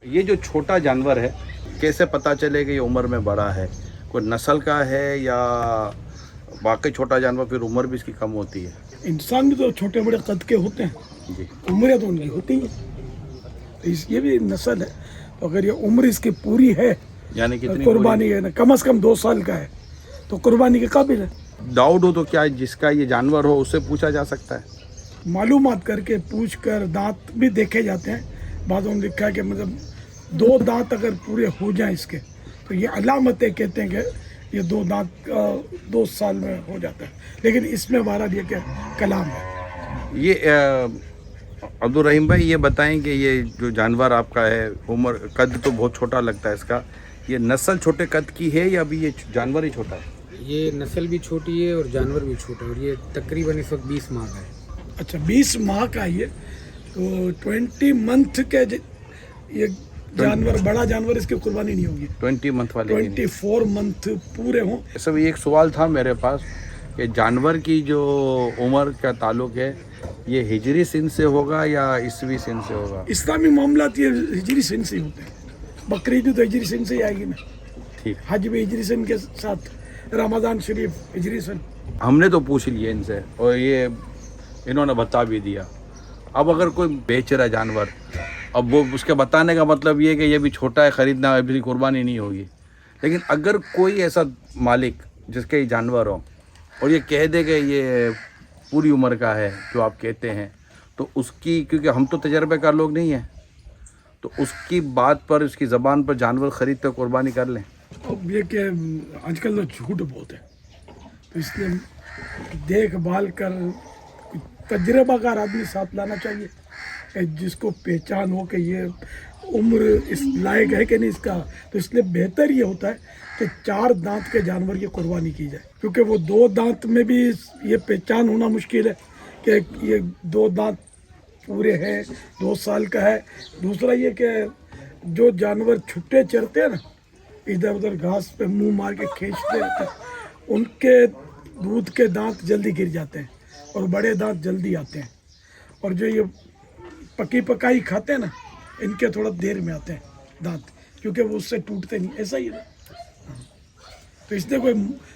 یہ جو چھوٹا جانور ہے کیسے پتہ چلے کہ یہ عمر میں بڑا ہے؟ کوئی نسل کا ہے یا واقعی چھوٹا جانور پھر عمر بھی اس کی کم ہوتی ہے؟ انسان بھی تو چھوٹے بڑے قد کے ہوتے ہیں، جی عمریں تو ان کی ہوتی ہیں، تو یہ بھی نسل ہے، تو اگر یہ عمر اس کی پوری ہے یعنی کتنی قربانی ہے نا، کم از کم 2 سال کا ہے تو قربانی کے قابل ہے۔ ڈاؤٹ ہو تو کیا جس کا یہ جانور ہو اس سے پوچھا جا سکتا ہے؟ معلومات کر کے پوچھ کر دانت بھی دیکھے جاتے ہیں، بعضوں نے لکھا ہے کہ مطلب 2 دانت اگر پورے ہو جائیں اس کے تو یہ علامتیں کہتے ہیں کہ یہ 2 دانت 2 سال میں ہو جاتا ہے، لیکن اس میں بہرحال یہ کہ کلام ہے۔ یہ عبدالرحیم بھائی یہ بتائیں کہ یہ جو جانور آپ کا ہے عمر قد تو بہت چھوٹا لگتا ہے اس کا، یہ نسل چھوٹے قد کی ہے یا ابھی یہ جانور ہی چھوٹا ہے؟ یہ نسل بھی چھوٹی ہے اور جانور بھی چھوٹا ہے، اور یہ تقریباً اس وقت 20 ماہ کا ہے۔ اچھا 20 ماہ کا یہ تو 20 منتھ کے یہ جانور بڑا جانور اس کی قربانی نہیں ہوگی، 20 منتھ والے 24 منتھ پورے ہوں۔ سب ایک سوال تھا میرے پاس کہ جانور کی جو عمر کا تعلق ہے یہ ہجری سن سے ہوگا یا عیسوی سن سے ہوگا؟ اسلامی معاملات یہ ہجری سن سے ہوتے ہیں، بقرعید تو ہجری سن سے ہی آئے گی نا، ٹھیک، حج بھی ہجری سن کے ساتھ، رمضان شریف ہجری سن۔ ہم نے تو پوچھ لیے ان سے اور یہ انہوں نے بتا بھی دیا۔ اب اگر کوئی بیچ رہا ہے جانور، اب وہ اس کے بتانے کا مطلب یہ کہ یہ بھی چھوٹا ہے، خریدنا ابھی قربانی نہیں ہوگی، لیکن اگر کوئی ایسا مالک جس کے یہ جانور ہو اور یہ کہہ دے کہ یہ پوری عمر کا ہے جو آپ کہتے ہیں، تو اس کی، کیونکہ ہم تو تجربے کار لوگ نہیں ہیں، تو اس کی بات پر، اس کی زبان پر جانور خرید کر قربانی کر لیں؟ اب یہ کہ آج کل تو جھوٹ بہت ہے، تو اس لیے دیکھ بھال کر تجربہ کار آدمی ساتھ لانا چاہیے کہ جس کو پہچان ہو کہ یہ عمر اس لائق ہے کہ نہیں اس کا، تو اس لیے بہتر یہ ہوتا ہے کہ 4 دانت کے جانور کی قربانی کی جائے، کیونکہ وہ 2 دانت میں بھی یہ پہچان ہونا مشکل ہے کہ یہ 2 دانت پورے ہیں، 2 سال کا ہے۔ دوسرا یہ کہ جو جانور چھٹے چرتے ہیں نا، ادھر ادھر گھاس پہ منہ مار کے کھینچتے رہتے ہیں، ان کے دودھ کے دانت جلدی گر جاتے ہیں اور بڑے دانت جلدی آتے ہیں، اور جو یہ پکی پکائی کھاتے ہیں نا، ان کے تھوڑا دیر میں آتے ہیں دانت، کیونکہ وہ اس سے ٹوٹتے نہیں، ایسا ہی ہے نا۔ تو اس لیے کوئی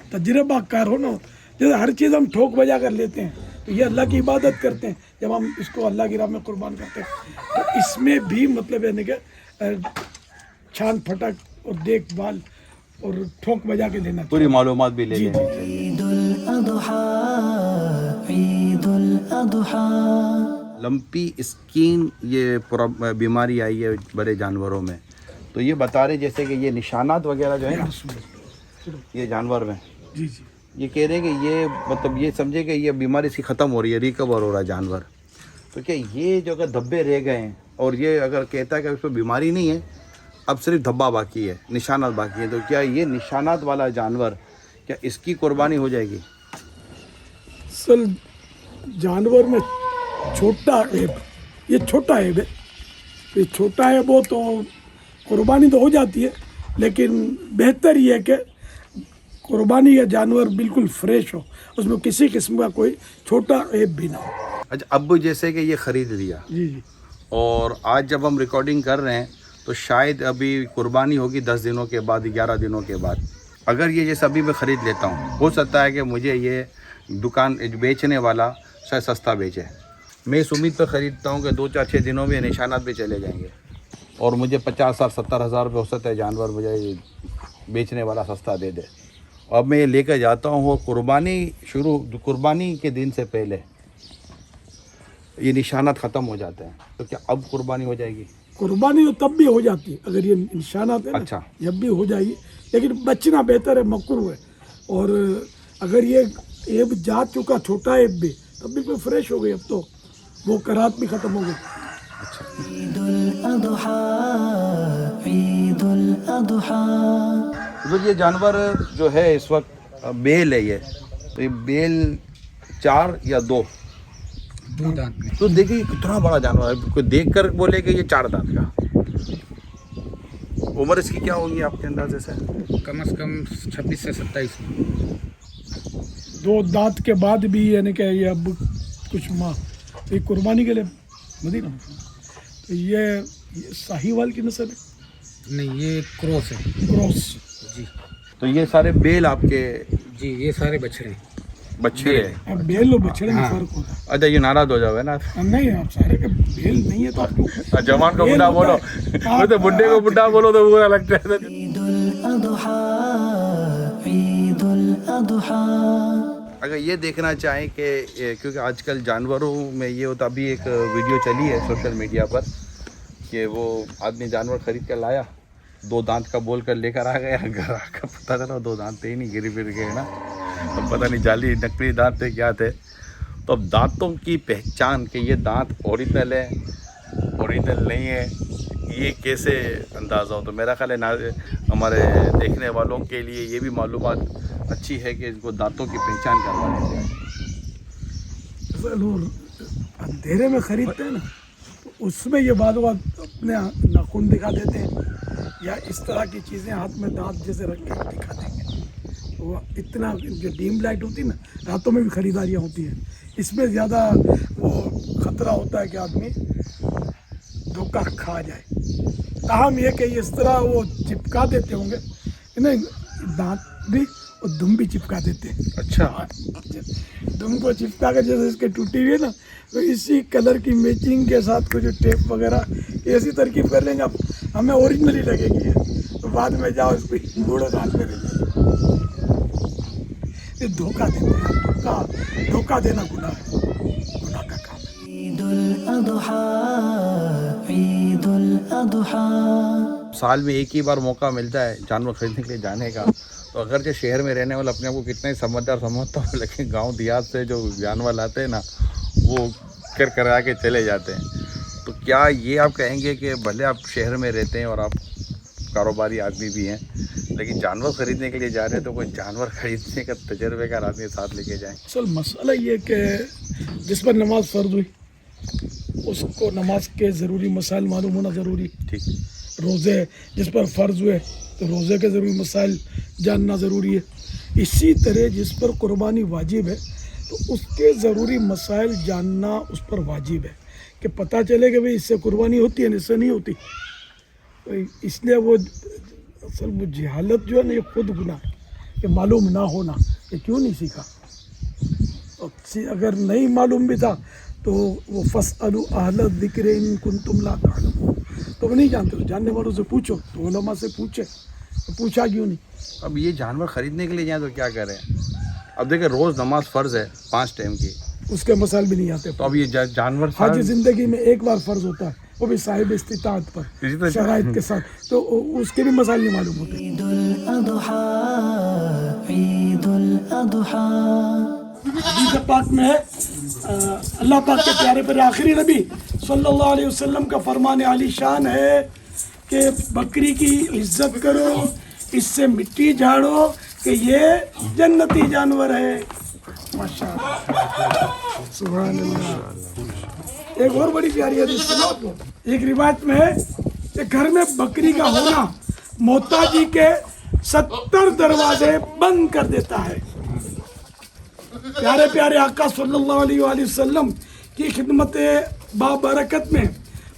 تجربہ کار ہو نا، جیسے ہر چیز ہم ٹھوک بجا کر لیتے ہیں تو یہ اللہ کی عبادت کرتے ہیں، جب ہم اس کو اللہ کی راہ میں قربان کرتے ہیں تو اس میں بھی مطلب ہے کہ چھان پھٹک اور دیکھ بھال اور ٹھوک بجا کے دینا پوری معلومات بھی لے جی لیں۔ عید الاضحیٰ عید الاضحیٰ۔ لمپی اسکن یہ بیماری آئی ہے بڑے جانوروں میں، تو یہ بتا رہے جیسے کہ یہ نشانات وغیرہ جو ہے نا یہ جانور میں، جی جی یہ کہہ رہے ہیں کہ یہ مطلب یہ سمجھے کہ یہ بیماری اس کی ختم ہو رہی ہے، ریکور ہو رہا ہے جانور، تو کیا یہ جو اگر دھبے رہ گئے ہیں اور یہ اگر کہتا ہے کہ اس پہ بیماری نہیں ہے، اب صرف دھبا باقی ہے، نشانات باقی ہیں، تو کیا یہ نشانات والا جانور کیا اس کی قربانی ہو جائے گی؟ اصل جانور میں چھوٹا عیب، یہ چھوٹا عیب ہے، یہ چھوٹا عیب ہو تو قربانی تو ہو جاتی ہے، لیکن بہتر یہ ہے کہ قربانی کا جانور بالکل فریش ہو، اس میں کسی قسم کا کوئی چھوٹا عیب بھی نہ ہو۔ اچھا، اب جیسے کہ یہ خرید لیا جی جی اور آج جب ہم ریکارڈنگ کر رہے ہیں تو شاید ابھی قربانی ہوگی 10 دنوں کے بعد، 11 دنوں کے بعد، اگر یہ جیسے ابھی میں خرید لیتا ہوں، ہو سکتا ہے کہ مجھے یہ دکان بیچنے والا شاید سستا بیچے، میں اس امید پہ خریدتا ہوں کہ 2 4 6 دنوں میں نشانات بھی چلے جائیں گے اور مجھے 50,000 70,000 روپے ہو سکتا ہے جانور مجھے بیچنے والا سستا دے دے، اور اب میں یہ لے کے جاتا ہوں، وہ قربانی کے دن سے پہلے یہ نشانات ختم ہو جاتے ہیں، تو کیا اب قربانی ہو جائے گی؟ قربانی تو تب بھی ہو جاتی ہے اگر یہ نشانات ہیں نا، اچھا، جب بھی ہو جائے گی، لیکن بچنا بہتر ہے، مکروہ ہے، اور اگر یہ عیب جا چکا چھوٹا عیب بھی تب بالکل فریش ہو گئی، اب تو وہ کرات بھی ختم ہو گئی۔ عید الاضحیٰ عید الاضحیٰ۔ تو یہ جانور جو ہے اس وقت بیل ہے، یہ تو یہ بیل 4 یا 2 دانت میں۔ تو دیکھیے کتنا بڑا جانور ہے، کوئی دیکھ کر بولے کہ یہ 4 دانت کا، عمر اس کی کیا ہوگی آپ کے اندازے سے؟ کم از کم 26 سے 27 میں۔ 2 दांत के बाद भी यानी कि ये अब कुछ माह ये कुर्बानी के लिए मदीना में। तो ये साहीवाल की नस्ल है, नहीं ये क्रॉस है क्रॉस। जी। तो ये सारे बेल आपके जी ये सारे बछड़े हैं। बच्चे हैं। अब बेल और बछड़े में हाँ। फर्क होता है। अच्छा ये नाराज हो जाओगे ना। नहीं आप सारे के बेल नहीं है तो आपको जवान को बेल बुढ़ा होता बोलो, है। वो तो बुढ़े को बुढ़ा बोलो तो बुरा लगता है। ईदुल अज़हा ईदुल अज़हा। अगर ये देखना चाहें कि क्योंकि आजकल जानवरों में ये होता, अभी एक वीडियो चली है सोशल मीडिया पर कि वो आदमी जानवर खरीद कर लाया, 2 दांत का बोल कर लेकर आ गया, घर आकर पता चला 2 दांत थे ही नहीं, गिर फिर गए ना, तो पता नहीं जाली नकली दांत थे क्या थे। तो अब दांतों की पहचान कि ये दांत ओरिजिनल है ओरिजिनल नहीं है, ये कैसे अंदाज़ा हो। तो मेरा ख्याल है ना हमारे देखने वालों के लिए ये भी मालूमात अच्छी है कि इनको दांतों की पहचान करवानी चाहिए। असल वो अंधेरे में खरीदते हैं ना, तो उसमें ये बाद अपने नाखून दिखा देते हैं या इस तरह की चीज़ें हाथ में दांत जैसे रख के दिखा देंगे। तो वो इतना जो डीम लाइट होती है ना, रातों में भी खरीदारियाँ होती हैं, इसमें ज़्यादा वो ख़तरा होता है कि आदमी धोखा खा जाए। ताहम ये कि इस तरह वो चिपका देते होंगे, नहीं दांत भी और दुम भी चिपका देते हैं। अच्छा। दुम को चिपका कर जैसे इसके टूटी हुई है ना, तो इसी कलर की मैचिंग के साथ कुछ टेप वगैरह ऐसी तरकीब कर लेंगे, अब हमें ओरिजिनली लगेगी है, तो बाद में जाओ इसको बूढ़ो दांत में ये धोखा देते हैं। धोखा देना गुनाह है, गुनाह का काम है। ईदुल अज़हा ईदुल अज़हा। साल में एक ही बार मौका मिलता है जानवर खरीदने के लिए जाने का, तो अगर जो शहर में रहने वाले अपने आप को कितना ही समझदार समझता हो, लेकिन गांव देहात से जो जानवर लाते हैं ना, वो करा के चले जाते हैं। तो क्या ये आप कहेंगे कि भले आप शहर में रहते हैं और आप कारोबारी आदमी भी हैं, लेकिन जानवर खरीदने के लिए जा रहे हैं, तो कोई जानवर खरीदने का तजर्बेकार आदमी साथ लेके जाएं? असल मसला ये कि जिस पर नमाज फ़र्ज हुई उसको नमाज के ज़रूरी मसाइल मालूम होना ज़रूरी। ठीक। रोज़े जिस पर फ़र्ज हुए तो रोज़े के ज़रूरी मसाइल जानना ज़रूरी है। इसी तरह जिस पर कुर्बानी वाजिब है तो उसके ज़रूरी मसाइल जानना उस पर वाजिब है, कि पता चले कि भाई इससे कुर्बानी होती है, इससे नहीं होती। तो इसलिए वो असल वो जहालत जो है ना, ये खुद गुनाह है कि मालूम ना होना, कि क्यों नहीं सीखा। तो अगर नहीं मालूम भी था तो वो फसअलु अहल ज़िक्र इन कुंतुम ला तालमून, तो वो नहीं जानते, तो जानने वालों से पूछो, तो उलमा से पूछे, तो पूछा क्यों नहीं। अब ये जानवर खरीदने के लिए जाएं तो क्या करें? अब देखिए रोज़ नमाज फ़र्ज़ है 5 टाइम की, उसके मसाइल भी नहीं आते। तो अब ये जानवर हाजी ज़िंदगी में एक बार फ़र्ज होता है, वो भी साहिब इस्तिताअत इसी पर तरह- शराइत के साथ, तो उसके भी मसाइल नहीं मालूम होते। ईदुल अज़हा ईदुल अज़हा। हदीस पाक में है अल्लाह पाक के प्यारे पर आखिरी नबी सल्लल्लाहु अलैहि वसल्लम का फरमान आली शान है कि बकरी की इज्जत करो, इससे मिट्टी झाड़ो, कि ये जन्नती जानवर है। माशाअल्लाह सुभान अल्लाह। एक और बड़ी प्यारी हदीस सुनाओ आपको। एक रिवायत में है कि घर में बकरी का होना मोहताजी के 70 दरवाजे बंद कर देता है। प्यारे प्यारे आका सल्लल्लाहु अलैहि वसल्लम की खिदमत बाबरकत में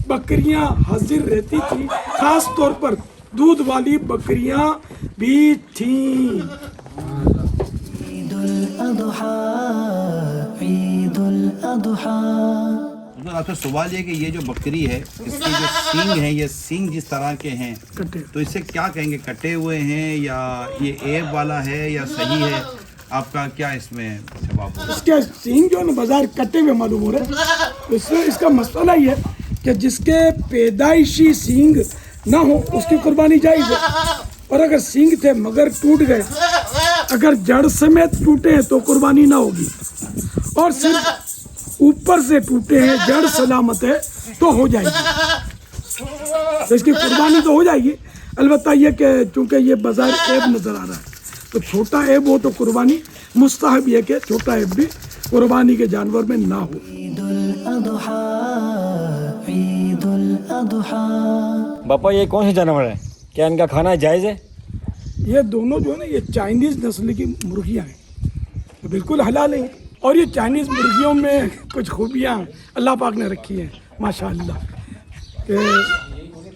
बकरियां हाजिर रहती थी, खास तौर पर दूध वाली बकरियां भी थीं। ईदुल अज़हा ईदुल अज़हा। तो आपसे सवाल ये कि ये जो बकरी है, इसके जो सींग हैं, ये सींग जिस तरह के हैं, कटे तो इसे क्या कहेंगे? कटे हुए हैं या ये ऐब वाला है या सही है? आपका क्या इसमें जवाब होगा? इसके सींग जो है ना बाजार कटे हुए मालूम हो रहे हैं, तो इसमें इसका मसला ये है कि जिसके पैदाइशी सींग ना हो उसकी कुर्बानी जायज़ है, और अगर सींग थे मगर टूट गए, अगर जड़ समेत टूटे हैं तो कुर्बानी ना होगी, और सिर्फ ऊपर से टूटे हैं, जड़ सलामत है तो हो जाएगी, तो इसकी कुर्बानी तो हो जाएगी। अलबत्ता ये कि चूँकि ये बाजार ऐब नज़र आ रहा है, तो छोटा ऐब हो तो कुर्बानी मुस्तहब है कि छोटा ऐब भी कुर्बानी के जानवर में ना हो। ईदुल अज़हा ईदुल अज़हा। बापा ये कौन से जानवर है, क्या इनका खाना जायज़ है? ये दोनों जो है ना, ये चाइनीज़ नस्ल की मुर्गियाँ हैं, तो बिल्कुल हलाल है। और ये चाइनीज़ मुर्गियों में कुछ खूबियाँ अल्लाह पाक ने रखी हैं माशाअल्लाह, कि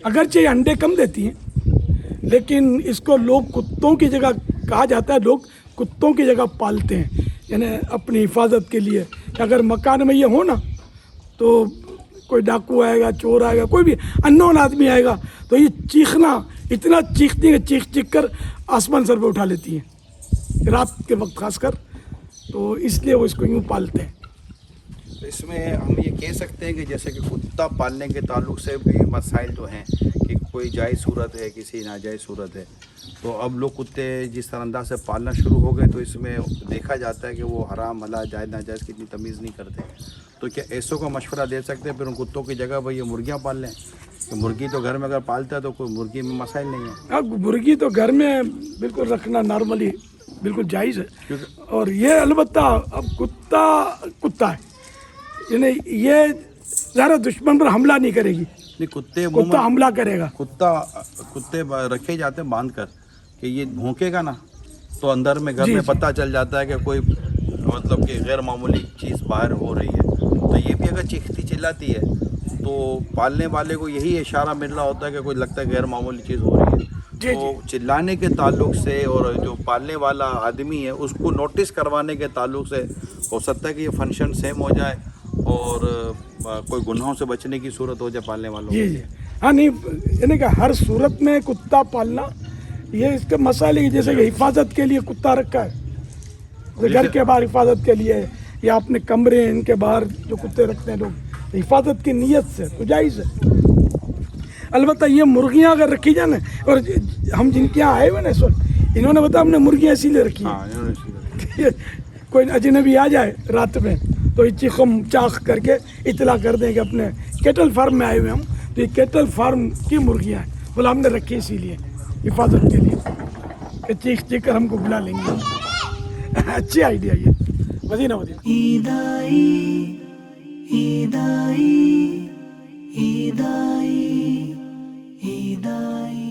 अगरचे ये अंडे कम देती हैं लेकिन इसको लोग कुत्तों की जगह, कहा जाता है लोग कुत्तों की जगह पालते हैं, यानी अपनी हिफाजत के लिए। अगर मकान में ये हो ना तो कोई डाकू आएगा, चोर आएगा, कोई भी अननोन आदमी आएगा तो ये चीखना, इतना चीखती है, चीख चीख कर आसमान सर पे उठा लेती हैं रात के वक्त खासकर, तो इसलिए वो इसको यूँ पालते हैं। तो इसमें हम ये कह सकते हैं कि जैसे कि कुत्ता पालने के ताल्लुक से भी मसाइल तो हैं कि कोई जायज़ सूरत है, किसी नाजायज़ सूरत है। तो अब लोग कुत्ते जिस तरह अंदाज से पालना शुरू हो गए तो इसमें देखा जाता है कि वो हराम हलाल जायज़ नाजायज़ की इतनी तमीज़ नहीं करते। तो क्या ऐसों का मशवरा दे सकते हैं फिर उन कुत्तों की जगह भाई ये मुर्गियाँ पाल लें? तो मुर्गी तो घर में अगर पालता है तो कोई मुर्गी में मसाइल नहीं है। अब मुर्गी तो घर में बिल्कुल रखना नॉर्मली बिल्कुल जायज़ है। और ये अलबत्ता अब कुत्ता है, यानी ये ज़्यादा दुश्मन पर हमला नहीं करेगी, नहीं कुत्ते कुत्ता हमला करेगा। कुत्ते रखे जाते हैं बांध कर कि ये भौंकेगा ना तो अंदर में घर जी, में जी। पता चल जाता है कि कोई मतलब कि गैर मामूली चीज़ बाहर हो रही है। तो ये भी अगर चीखती चिल्लाती है तो पालने वाले को यही इशारा मिल रहा होता है कि कोई लगता है गैर मामूली चीज़ हो रही है। जी, तो चिल्लाने के ताल्लुक से और जो पालने वाला आदमी है उसको नोटिस करवाने के ताल्लुक से हो सकता है कि ये फंक्शन सेम हो जाए और कोई गुनाहों से बचने की सूरत हो जाए पालने वालों जी के जी लिए। हाँ, नहीं यानी कि हर सूरत में कुत्ता पालना ये इसके मसाले, जैसे कि हिफाजत के लिए कुत्ता रखा है, तो घर के बाहर हिफाजत के लिए, या अपने कमरे इनके बाहर जो कुत्ते रखते हैं लोग हिफाजत की नीयत से, तो जायज़ है। अलबत्ता ये मुर्गियाँ अगर रखी जाए ना, और हम जिनके यहाँ आए हुए ना इस वक्त, इन्होंने बताया हमने मुर्गियाँ इसीलिए रखी हैं। हाँ इन्होंने इसीलिए। कोई अजनबी आ जाए रात में तो ये चीखम चाख करके इतला कर दें कि अपने केटल फार्म में आए हुए हम, तो ये केटल फार्म की मुर्गियाँ हैं, बोला हमने रखी इसीलिए हिफाजत के लिए कि चीख चीख कर हमको बुला लेंगे। अच्छी आइडिया ये, मदीना मदीना। ईदाई ईदाई ईदाई ईदाई